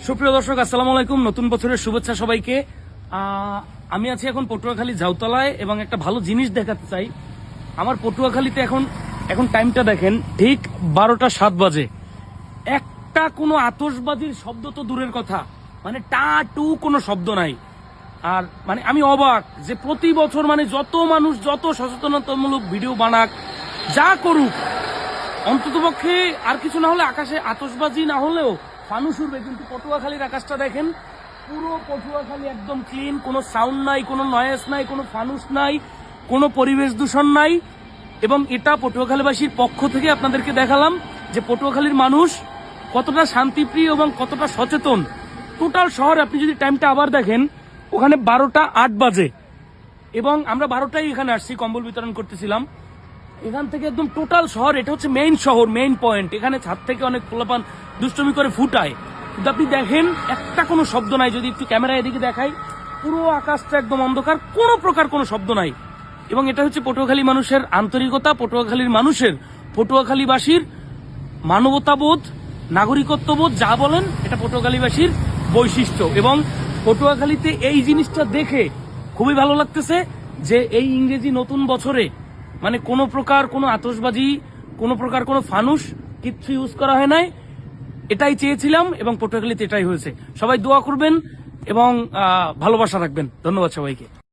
সুপ্রিয় দর্শক, আসসালামু আলাইকুম। নতুন বছরের শুভেচ্ছা সবাইকে। আমি আছি এখন পটুয়াখালী ঝাউতলায় এবং একটা ভালো জিনিস দেখাতে চাই। আমার পটুয়াখালীতে এখন টাইমটা দেখেন, ঠিক 12টা 7 বাজে। একটা কোনো আতশবাজির শব্দ তো দূরের কথা, মানে টা টু কোনো শব্দ নাই। আর মানে আমি অবাক যে প্রতি বছর মানে যত মানুষ যত সচেতনতামূলক ভিডিও বানাক, যা করুক, অন্ততপক্ষে আর কিছু না হলে আকাশে আতশবাজি না হলেও ফানুস উড়বে। কিন্তু পটুয়াখালীর আকাশটা দেখেন, পুরো পটুয়াখালী একদম ক্লিন, কোনো সাউন্ড নাই, কোনো নয়েজ নাই, কোনো ফানুস নাই, কোনো পরিবেশ দূষণ নাই। এবং এটা পটুয়াখালীবাসীর পক্ষ থেকে আপনাদেরকে দেখালাম যে পটুয়াখালীর মানুষ কতটা শান্তিপ্রিয় এবং কতটা সচেতন। টোটাল শহর আপনি যদি টাইমটা আবার দেখেন, ওখানে 12টা 8 বাজে এবং আমরা 12টায় এখানে আসছি, কম্বল বিতরণ করতেছিলাম। এখান থেকে একদম টোটাল শহর, এটা হচ্ছে মেইন শহর, মেইন পয়েন্ট। এখানে ছাদ থেকে অনেক পোলাপান দুষ্টমি করে ফুটায়, কিন্তু আপনি দেখেন একটা কোনো শব্দ নাই। যদি একটু ক্যামেরা এদিকে দেখাই, পুরো আকাশটা একদম অন্ধকার, কোনো প্রকার কোনো শব্দ নাই। এবং এটা হচ্ছে পটুয়াখালী মানুষের আন্তরিকতা, পটুয়াখালীর মানুষের, পটুয়াখালীবাসীর মানবতাবোধ, নাগরিকত্ববোধ, যা বলেন, এটা পটুয়াখালীবাসীর বৈশিষ্ট্য। এবং পটুয়াখালীতে এই জিনিসটা দেখে খুবই ভালো লাগতেছে যে এই ইংরেজি নতুন বছরে মানে কোনো প্রকার কোনো আতশবাজি, কোনো প্রকার কোনো ফানুস কিচ্ছু ইউজ করা হয় নাই। এটাই চেয়েছিলাম এবং পটুয়াখালীতে এটাই হয়েছে। সবাই দোয়া করবেন এবং ভালোবাসা রাখবেন। ধন্যবাদ সবাইকে।